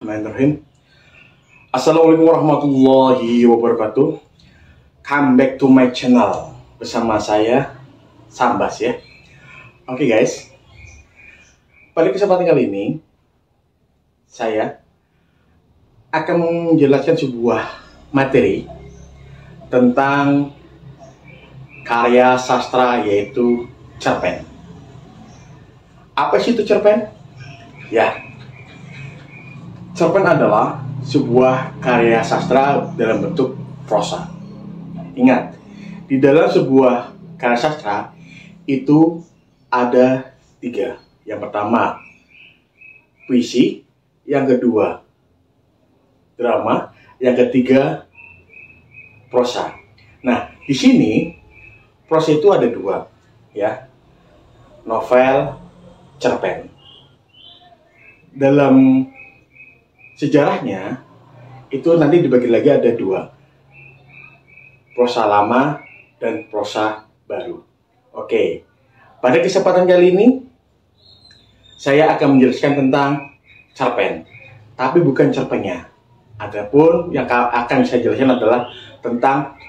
Bismillahirrahmanirrahim. Assalamualaikum warahmatullahi wabarakatuh. Come back to my channel bersama saya Sambas ya. Oke guys, pada kesempatan kali ini saya akan menjelaskan sebuah materi tentang karya sastra yaitu cerpen. Apa sih itu cerpen? Ya, cerpen adalah sebuah karya sastra dalam bentuk prosa. Ingat, di dalam sebuah karya sastra itu ada 3. Yang pertama, puisi. Yang kedua, drama. Yang ketiga, prosa. Nah, di sini prosa itu ada 2, ya. Novel, cerpen. Dalam sejarahnya itu nanti dibagi lagi ada 2, prosa lama dan prosa baru. Oke, pada kesempatan kali ini saya akan menjelaskan tentang cerpen, tapi bukan cerpennya. Adapun yang akan saya jelaskan adalah tentang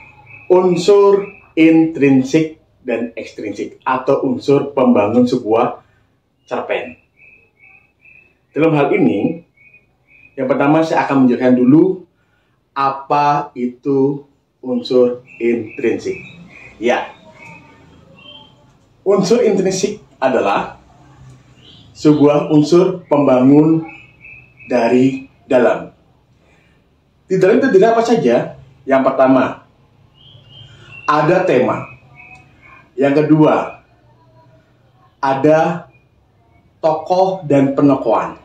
unsur intrinsik dan ekstrinsik atau unsur pembangun sebuah cerpen. Dalam hal ini, yang pertama saya akan menjelaskan dulu apa itu unsur intrinsik. Ya, unsur intrinsik adalah sebuah unsur pembangun dari dalam. Di dalam itu tidak apa saja. Yang pertama, ada tema. Yang kedua, ada tokoh dan penokohan.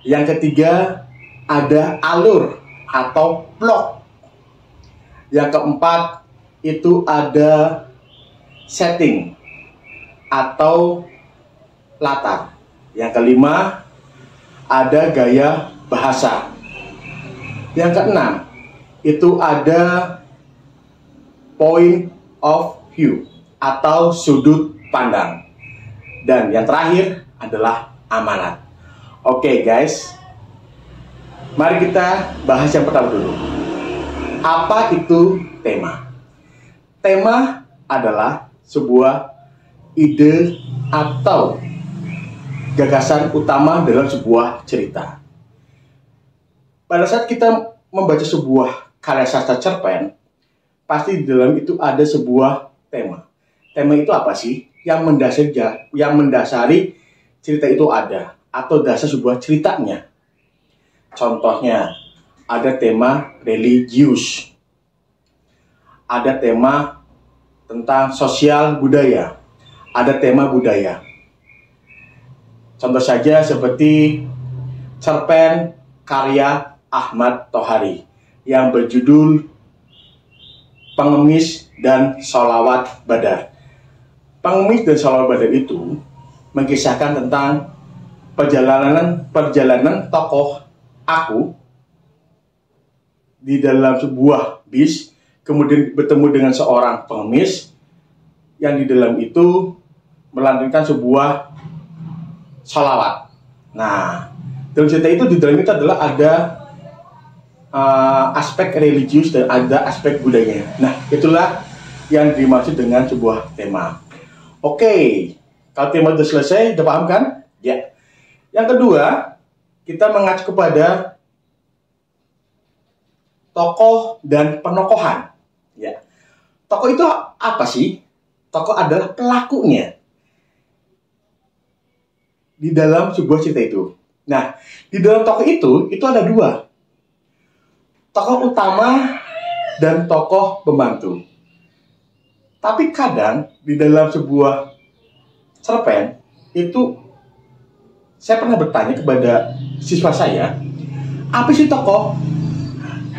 Yang ketiga, ada alur atau plot. Yang keempat, itu ada setting atau latar. Yang kelima, ada gaya bahasa. Yang keenam, itu ada point of view atau sudut pandang. Dan yang terakhir adalah amanat. Oke guys, mari kita bahas yang pertama dulu. Apa itu tema? Tema adalah sebuah ide atau gagasan utama dalam sebuah cerita. Pada saat kita membaca sebuah karya sastra cerpen, pasti di dalam itu ada sebuah tema. Tema itu apa sih? Yang mendasari cerita itu ada, atau dasar sebuah ceritanya. Contohnya, ada tema religius, ada tema tentang sosial budaya, ada tema budaya. Contoh saja seperti cerpen karya Ahmad Tohari yang berjudul Pengemis dan Sholawat Badar. Pengemis dan Sholawat Badar itu mengisahkan tentang perjalanan tokoh aku di dalam sebuah bis, kemudian bertemu dengan seorang pengemis yang di dalam itu melantunkan sebuah sholawat. Nah, dalam cerita itu di dalam itu adalah ada aspek religius dan ada aspek budayanya. Nah, itulah yang dimaksud dengan sebuah tema. Oke, kalau tema sudah selesai, sudah paham kan? Ya. Yang kedua, kita mengacu kepada tokoh dan penokohan. Ya. Tokoh itu apa sih? Tokoh adalah pelakunya di dalam sebuah cerita itu. Nah, di dalam tokoh itu ada 2. Tokoh utama dan tokoh pembantu. Tapi kadang di dalam sebuah cerpen itu saya pernah bertanya kepada siswa saya, apa sih tokoh?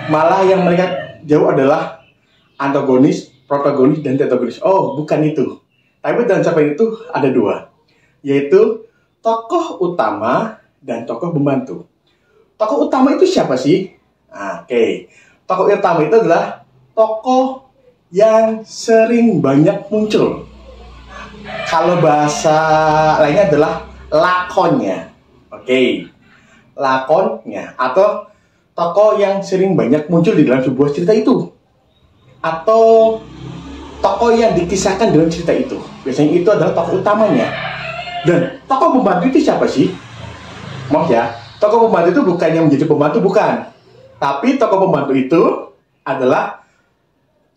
Malah yang mereka jawab adalah antagonis, protagonis, dan tetragonis. Oh, bukan itu. Tapi dalam cerpen itu ada 2, yaitu tokoh utama dan tokoh pembantu. Tokoh utama itu siapa sih? Oke. Tokoh utama itu adalah tokoh yang sering banyak muncul. Kalau bahasa lainnya adalah lakonnya. Oke. lakonnya, atau tokoh yang sering banyak muncul di dalam sebuah cerita itu, atau tokoh yang dikisahkan dalam cerita itu. Biasanya itu adalah tokoh utamanya. Dan tokoh pembantu itu siapa sih? Maaf ya, tokoh pembantu itu bukan yang menjadi pembantu, bukan. Tapi tokoh pembantu itu adalah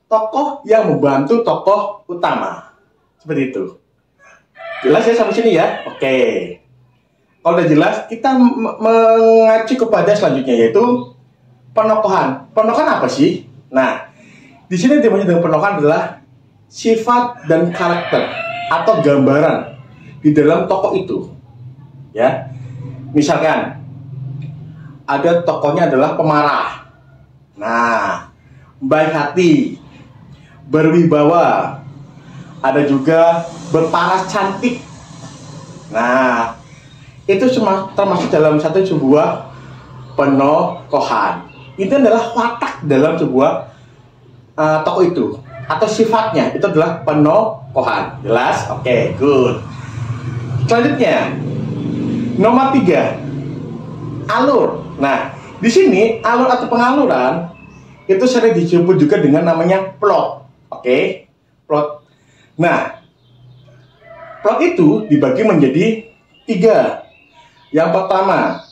tokoh yang membantu tokoh utama. Seperti itu. Jelas ya sampai sini ya? Oke. Kalau udah jelas, kita mengacu kepada selanjutnya, yaitu penokohan. Penokohan apa sih? Nah, di sini dimaksud dengan penokohan adalah sifat dan karakter atau gambaran di dalam tokoh itu. Ya. Misalkan ada tokohnya adalah pemarah. Nah, baik hati, berwibawa, ada juga berparas cantik. Nah, itu termasuk dalam sebuah penokohan. Itu adalah watak dalam sebuah tokoh itu, atau sifatnya itu adalah penokohan. Jelas? Oke, good. Selanjutnya, nomor 3, alur. Nah, di sini alur atau pengaluran itu sering disebut juga dengan namanya plot. Oke, plot. Nah, plot itu dibagi menjadi 3. Yang pertama,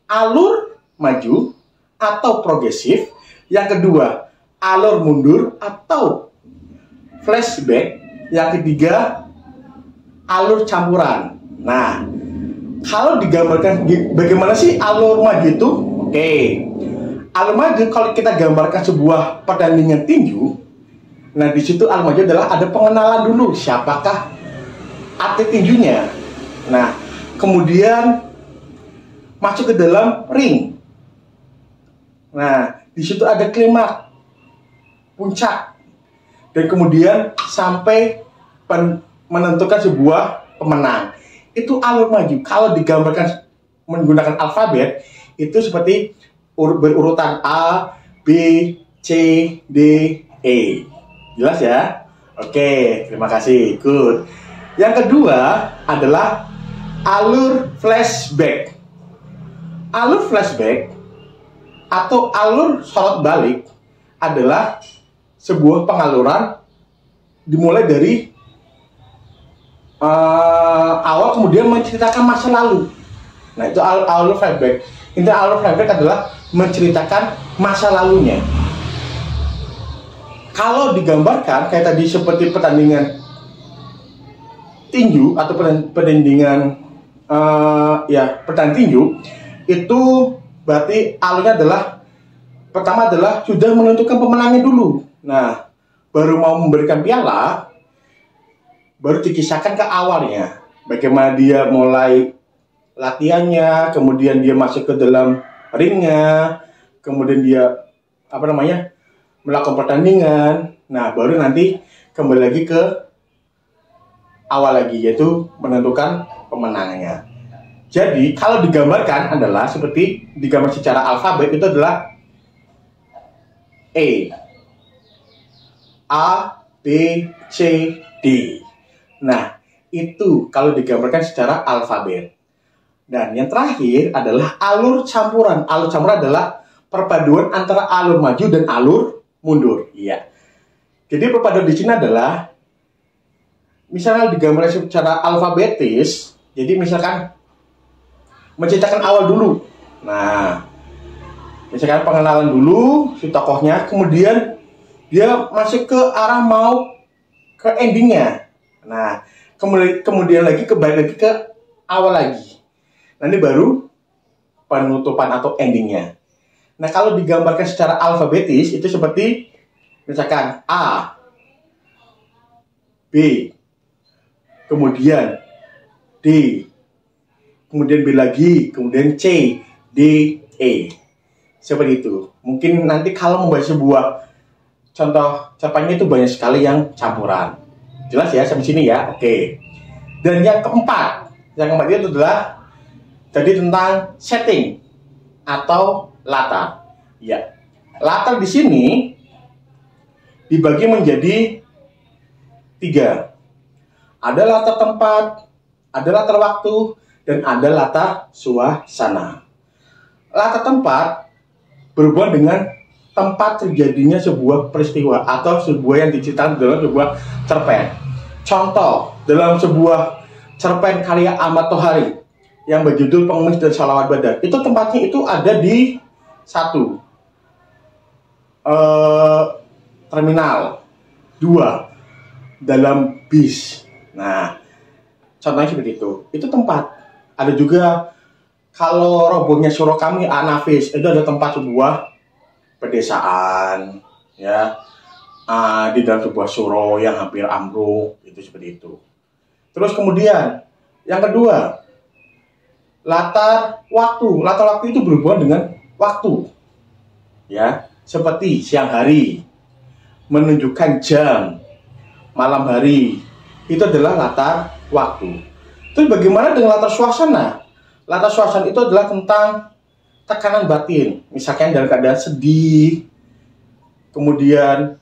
alur maju atau progresif. Yang kedua, alur mundur atau flashback. Yang ketiga, alur campuran. Nah, kalau digambarkan bagaimana sih alur maju itu? Oke. Alur maju kalau kita gambarkan sebuah pertandingan tinju, nah di situ alur maju adalah ada pengenalan dulu siapakah atlet tinjunya. Nah, kemudian masuk ke dalam ring. Nah, di situ ada klimaks, puncak, dan kemudian sampai menentukan sebuah pemenang. Itu alur maju. Kalau digambarkan menggunakan alfabet, itu seperti berurutan A, B, C, D, E. Jelas ya? Oke, terima kasih. Good. Yang kedua adalah alur flashback. Alur flashback atau alur sorot balik adalah sebuah pengaluran dimulai dari awal kemudian menceritakan masa lalu. Nah, itu alur flashback. Inti alur flashback adalah menceritakan masa lalunya. Kalau digambarkan kayak tadi seperti pertandingan tinju atau pertandingan pertandingan tinju, itu berarti alurnya adalah pertama adalah sudah menentukan pemenangnya dulu. Nah, baru mau memberikan piala, baru dikisahkan ke awalnya, bagaimana dia mulai latihannya, kemudian dia masuk ke dalam ringnya, kemudian dia melakukan pertandingan. Nah, baru nanti kembali lagi ke awal lagi, yaitu menentukan pemenangnya. Jadi kalau digambarkan adalah seperti digambar secara alfabet, itu adalah A, B, C, D. Nah, itu kalau digambarkan secara alfabet. Dan yang terakhir adalah alur campuran. Alur campuran adalah perpaduan antara alur maju dan alur mundur. Iya. Jadi perpaduan di sini adalah misalnya digambarkan secara alfabetis. Jadi misalkan menceritakan awal dulu. Nah, misalkan pengenalan dulu si tokohnya, kemudian dia masuk ke arah mau ke endingnya. Nah, kemudian lagi kembali lagi ke awal lagi. Nanti baru penutupan atau endingnya. Nah, kalau digambarkan secara alfabetis itu seperti misalkan A, B, kemudian D, kemudian B lagi, kemudian C, D, E. Seperti itu. Mungkin nanti kalau membuat sebuah contoh capaiannya itu banyak sekali yang campuran. Jelas ya sampai sini ya? Oke. Dan yang keempat itu adalah jadi tentang setting atau latar. Ya. Latar di sini dibagi menjadi 3. Ada latar tempat, ada latar waktu, dan ada latar suasana. Latar tempat berhubungan dengan tempat terjadinya sebuah peristiwa atau sebuah yang diceritakan dalam sebuah cerpen. Contoh, dalam sebuah cerpen karya Ahmad Tohari yang berjudul Pengemis dan Shalawat Badar, itu tempatnya itu ada di satu terminal, dua dalam bis. Nah, contohnya seperti itu. Itu tempat. Ada juga kalau robohnya surau kami Anafis, itu ada tempat sebuah pedesaan, ya, di dalam sebuah surau yang hampir ambruk, itu seperti itu. Terus kemudian yang kedua, latar waktu. Latar waktu itu berhubungan dengan waktu, ya, seperti siang hari, menunjukkan jam, malam hari, itu adalah latar waktu. Terus bagaimana dengan latar suasana? Latar suasana itu adalah tentang tekanan batin, misalkan dalam keadaan sedih, kemudian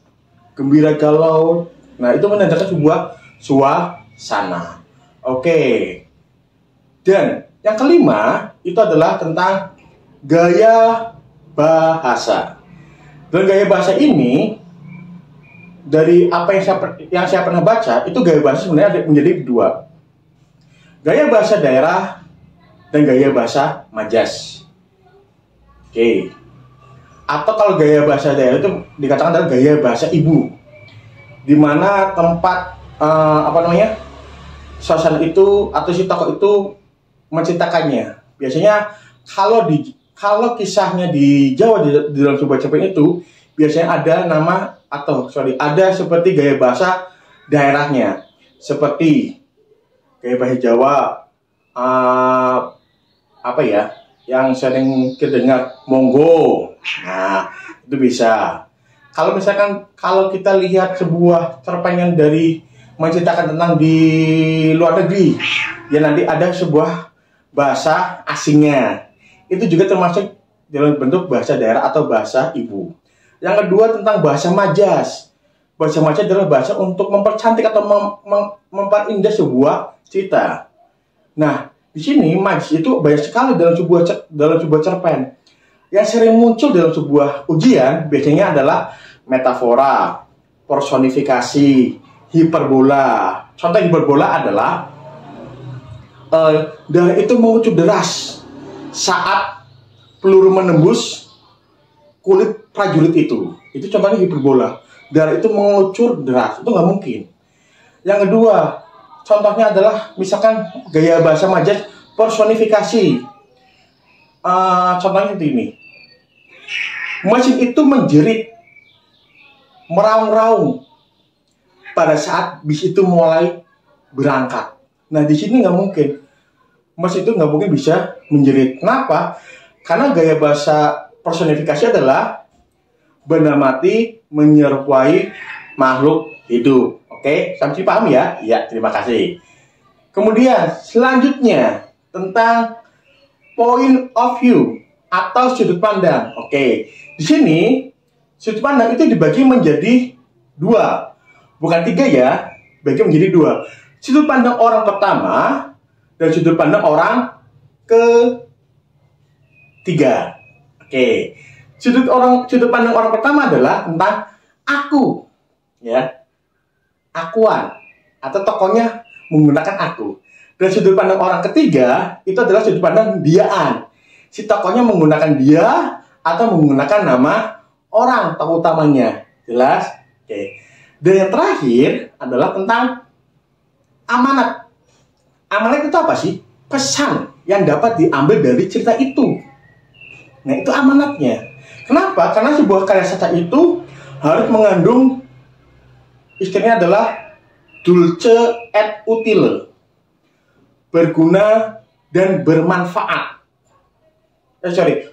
gembira, galau. Nah, itu menandakan sebuah suasana. Oke. Dan yang kelima itu adalah tentang gaya bahasa. Dan gaya bahasa ini, dari apa yang saya pernah baca, itu gaya bahasa sebenarnya menjadi dua. Gaya bahasa daerah dan gaya bahasa majas. Oke. Atau kalau gaya bahasa daerah itu dikatakan adalah gaya bahasa ibu, di mana tempat suasana itu atau si tokoh itu menceritakannya. Biasanya kalau kisahnya di Jawa, di dalam sebuah cerpen itu biasanya ada ada seperti gaya bahasa daerahnya, seperti gaya bahasa Jawa, yang sering kedengar monggo. Nah, itu bisa. Kalau kita lihat sebuah cerpen yang dari menceritakan tentang di luar negeri, ya nanti ada sebuah bahasa asingnya. Itu juga termasuk dalam bentuk bahasa daerah atau bahasa ibu. Yang kedua tentang bahasa majas. Bahasa majas adalah bahasa untuk mempercantik atau memperindah sebuah cerita. Nah, di sini majas itu banyak sekali dalam sebuah cerpen. Yang sering muncul dalam sebuah ujian biasanya adalah metafora, personifikasi, hiperbola. Contoh hiperbola adalah darah itu mengucur deras saat peluru menembus kulit prajurit itu. Itu contohnya hiperbola. Darah itu mengucur deras, itu nggak mungkin. Yang kedua, contohnya adalah misalkan gaya bahasa majas personifikasi. Contohnya seperti ini. Mesin itu menjerit, meraung-raung pada saat bis itu mulai berangkat. Nah, di sini nggak mungkin. Mesin itu nggak mungkin bisa menjerit. Kenapa? Karena gaya bahasa personifikasi adalah benda mati menyerupai makhluk hidup. Oke, sampai paham ya? Iya, terima kasih. Kemudian selanjutnya tentang point of view atau sudut pandang. Oke, di sini sudut pandang itu dibagi menjadi dua, bukan tiga ya, bagi menjadi dua. Sudut pandang orang pertama dan sudut pandang orang ketiga. Oke, sudut pandang orang pertama adalah tentang aku, ya, akuan atau tokohnya menggunakan aku. Dan sudut pandang orang ketiga itu adalah sudut pandang diaan. Si tokohnya menggunakan dia atau menggunakan nama orang tokoh utamanya. Jelas? Oke. Dan yang terakhir adalah tentang amanat. Amanat itu apa sih? Pesan yang dapat diambil dari cerita itu. Nah, itu amanatnya. Kenapa? Karena sebuah karya sastra itu harus mengandung, istilahnya adalah dulce et utile, berguna dan bermanfaat.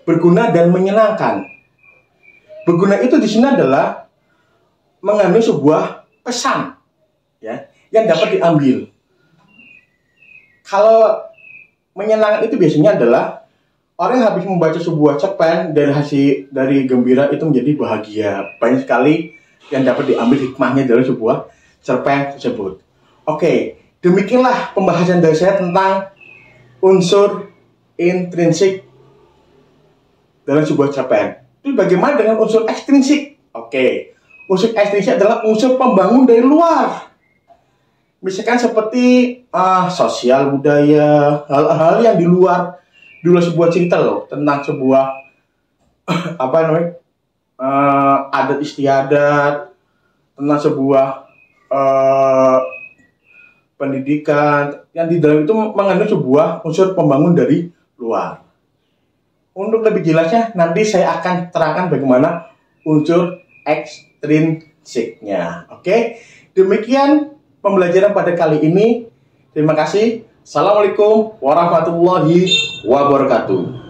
Berguna dan menyenangkan. Berguna itu di sini adalah mengandung sebuah pesan, ya, yang dapat diambil. Kalau menyenangkan itu biasanya adalah orang yang habis membaca sebuah cerpen dari gembira itu menjadi bahagia. Banyak sekali yang dapat diambil hikmahnya dari sebuah cerpen tersebut. Oke, demikianlah pembahasan dari saya tentang unsur intrinsik dalam sebuah cerpen. Itu bagaimana dengan unsur ekstrinsik? Oke, unsur ekstrinsik adalah unsur pembangun dari luar. Misalkan seperti sosial budaya, hal-hal yang di luar sebuah cerita loh, tentang sebuah adat istiadat, tentang sebuah pendidikan yang di dalam itu mengandung sebuah unsur pembangun dari luar. Untuk lebih jelasnya nanti saya akan terangkan bagaimana unsur ekstrinsiknya. Oke, demikian pembelajaran pada kali ini. Terima kasih. Assalamualaikum warahmatullahi wabarakatuh.